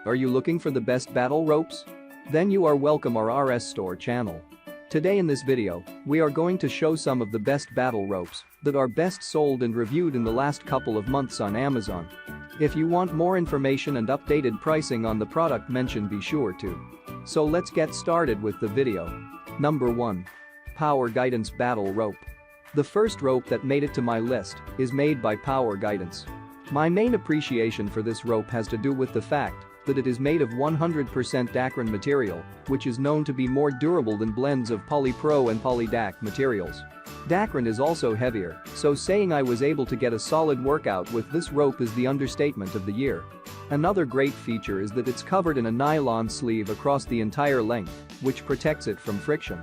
Are you looking for the best battle ropes? Then you are welcome our RS Store channel. Today in this video, we are going to show some of the best battle ropes that are best sold and reviewed in the last couple of months on Amazon. If you want more information and updated pricing on the product mentioned, be sure to. So let's get started with the video. Number 1. Power Guidance Battle Rope. The first rope that made it to my list is made by Power Guidance. My main appreciation for this rope has to do with the fact that it is made of 100% Dacron material, which is known to be more durable than blends of polypro and polydac materials. Dacron is also heavier, so saying I was able to get a solid workout with this rope is the understatement of the year. Another great feature is that it's covered in a nylon sleeve across the entire length, which protects it from friction.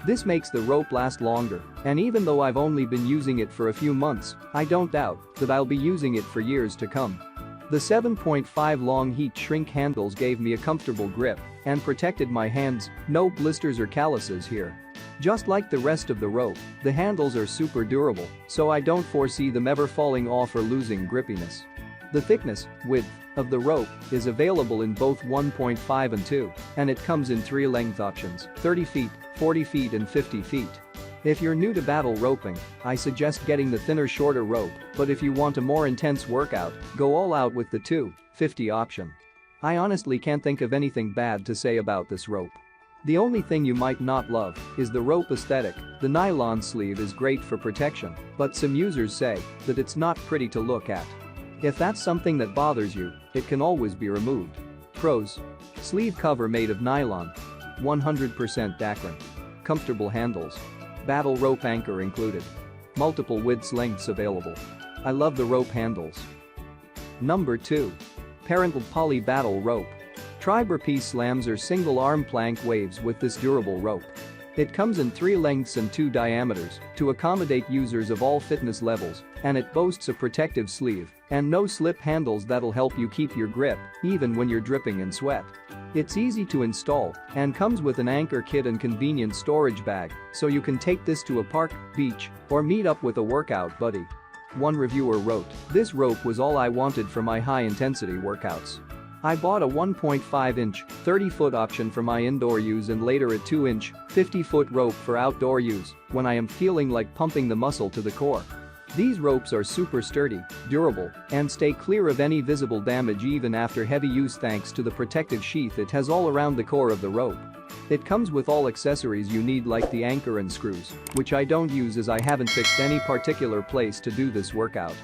This makes the rope last longer, and even though I've only been using it for a few months, I don't doubt that I'll be using it for years to come. The 7.5 long heat shrink handles gave me a comfortable grip and protected my hands, no blisters or calluses here. Just like the rest of the rope, the handles are super durable, so I don't foresee them ever falling off or losing grippiness. The thickness, width, of the rope is available in both 1.5 and 2, and it comes in 3 length options: 30 feet, 40 feet and 50 feet. If you're new to battle roping, I suggest getting the thinner, shorter rope, but if you want a more intense workout, go all out with the 250 option. I honestly can't think of anything bad to say about this rope. The only thing you might not love is the rope aesthetic. The nylon sleeve is great for protection, but some users say that it's not pretty to look at. If that's something that bothers you, it can always be removed. Pros: sleeve cover made of nylon, 100% Dacron, comfortable handles, battle rope anchor included, multiple widths lengths available. I love the rope handles. Number 2. Perantib Poly Battle Rope. Tri-burpee slams or single arm plank waves with this durable rope. It comes in 3 lengths and 2 diameters to accommodate users of all fitness levels, and it boasts a protective sleeve and no slip handles that'll help you keep your grip even when you're dripping in sweat. It's easy to install and comes with an anchor kit and convenient storage bag, so you can take this to a park, beach, or meet up with a workout buddy. One reviewer wrote, "This rope was all I wanted for my high-intensity workouts. I bought a 1.5-inch, 30-foot option for my indoor use and later a 2-inch, 50-foot rope for outdoor use when I am feeling like pumping the muscle to the core. These ropes are super sturdy, durable, and stay clear of any visible damage even after heavy use thanks to the protective sheath it has all around the core of the rope. It comes with all accessories you need like the anchor and screws, which I don't use as I haven't fixed any particular place to do this workout.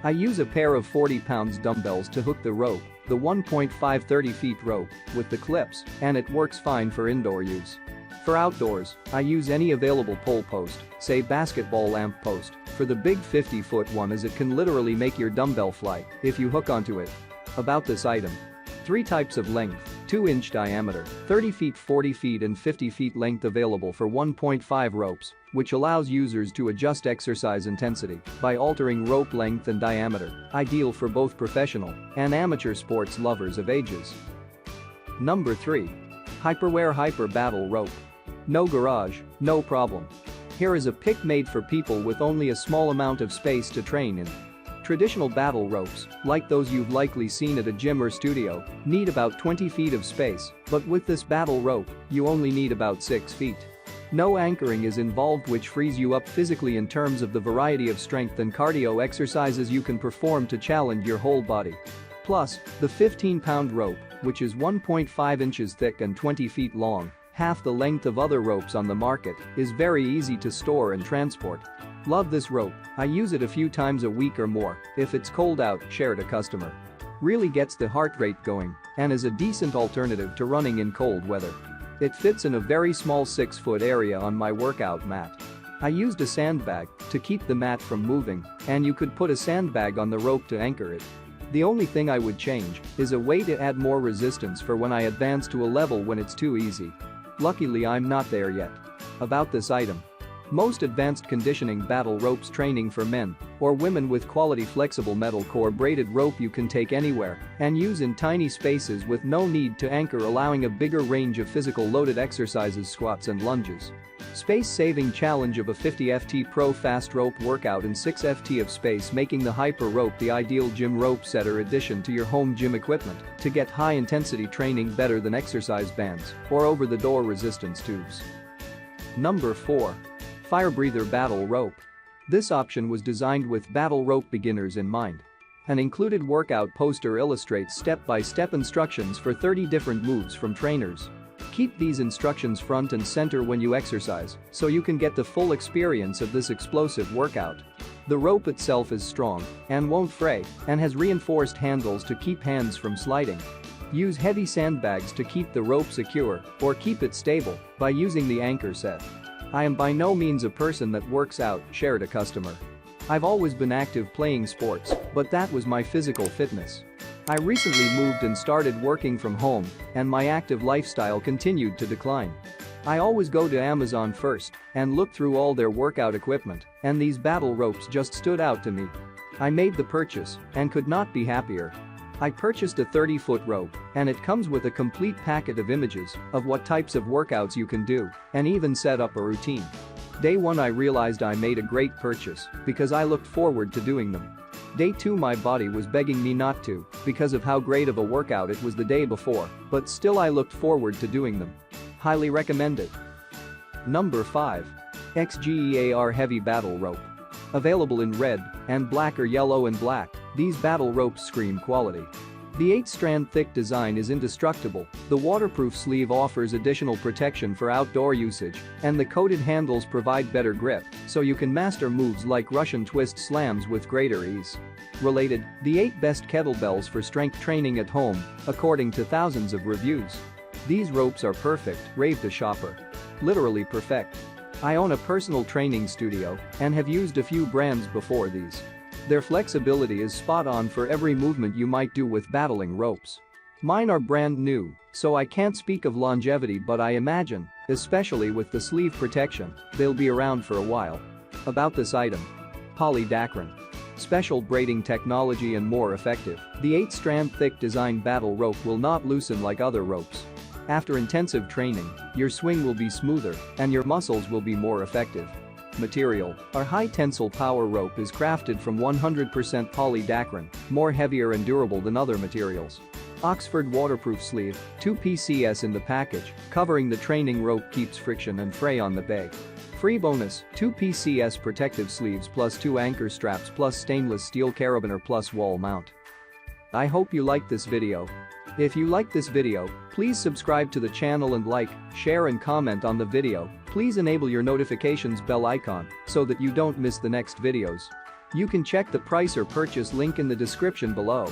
I use a pair of 40-pound dumbbells to hook the rope, the 1.5 30-feet rope, with the clips, and it works fine for indoor use. For outdoors, I use any available pole post, say basketball lamp post, for the big 50-foot one as it can literally make your dumbbell fly if you hook onto it. About this item: 3 types of length, 2-inch diameter, 30 feet, 40 feet and 50 feet length available for 1.5 ropes, which allows users to adjust exercise intensity by altering rope length and diameter, ideal for both professional and amateur sports lovers of ages. Number 3. Hyperwear Hyper Battle Rope. No garage, no problem. Here is a pick made for people with only a small amount of space to train in. Traditional battle ropes, like those you've likely seen at a gym or studio, need about 20 feet of space, but with this battle rope, you only need about 6 feet. No anchoring is involved, which frees you up physically in terms of the variety of strength and cardio exercises you can perform to challenge your whole body. Plus, the 15-pound rope, which is 1.5 inches thick and 20 feet long, half the length of other ropes on the market, is very easy to store and transport. Love this rope. I use it a few times a week or more. If it's cold out, share it a customer. Really gets the heart rate going and is a decent alternative to running in cold weather. It fits in a very small 6-foot area on my workout mat. I used a sandbag to keep the mat from moving, and you could put a sandbag on the rope to anchor it. The only thing I would change is a way to add more resistance for when I advance to a level when it's too easy. Luckily I'm not there yet. About this item: Most advanced conditioning battle ropes training for men or women with quality flexible metal core braided rope you can take anywhere and use in tiny spaces with no need to anchor, allowing a bigger range of physical loaded exercises, squats and lunges. Space-saving challenge of a 50 FT Pro fast rope workout in 6 FT of space, making the Hyper rope the ideal gym rope setter addition to your home gym equipment to get high-intensity training better than exercise bands or over-the-door resistance tubes. Number 4. Firebreather Battle Rope. This option was designed with battle rope beginners in mind. An included workout poster illustrates step-by-step instructions for 30 different moves from trainers. Keep these instructions front and center when you exercise so you can get the full experience of this explosive workout. The rope itself is strong and won't fray and has reinforced handles to keep hands from sliding. Use heavy sandbags to keep the rope secure or keep it stable by using the anchor set. "I am by no means a person that works out," shared a customer. "I've always been active playing sports, but that was my physical fitness. I recently moved and started working from home, and my active lifestyle continued to decline. I always go to Amazon first and look through all their workout equipment, and these battle ropes just stood out to me. I made the purchase and could not be happier. I purchased a 30-foot rope, and it comes with a complete packet of images of what types of workouts you can do and even set up a routine. Day 1 I realized I made a great purchase because I looked forward to doing them. Day 2 my body was begging me not to because of how great of a workout it was the day before, but still I looked forward to doing them. Highly recommend it." Number 5. XGEAR Heavy Battle Rope. Available in red and black or yellow and black, these battle ropes scream quality. The 8-strand thick design is indestructible, the waterproof sleeve offers additional protection for outdoor usage, and the coated handles provide better grip so you can master moves like Russian twist slams with greater ease. Related, the 8 best kettlebells for strength training at home, according to thousands of reviews. "These ropes are perfect," raved a shopper. "Literally perfect. I own a personal training studio and have used a few brands before these. Their flexibility is spot on for every movement you might do with battling ropes. Mine are brand new, so I can't speak of longevity, but I imagine, especially with the sleeve protection, they'll be around for a while." About this item. Polydacron. Special braiding technology and more effective. The 8-strand thick design battle rope will not loosen like other ropes. After intensive training, your swing will be smoother and your muscles will be more effective. Material. Our high-tensile power rope is crafted from 100% polydacron, more heavier and durable than other materials. Oxford waterproof sleeve, 2 PCS in the package, covering the training rope keeps friction and fray on the bag. Free bonus, 2 PCS protective sleeves plus 2 anchor straps plus stainless steel carabiner plus wall mount. I hope you liked this video. If you liked this video, please subscribe to the channel and like, share and comment on the video. Please enable your notifications bell icon so that you don't miss the next videos. You can check the price or purchase link in the description below.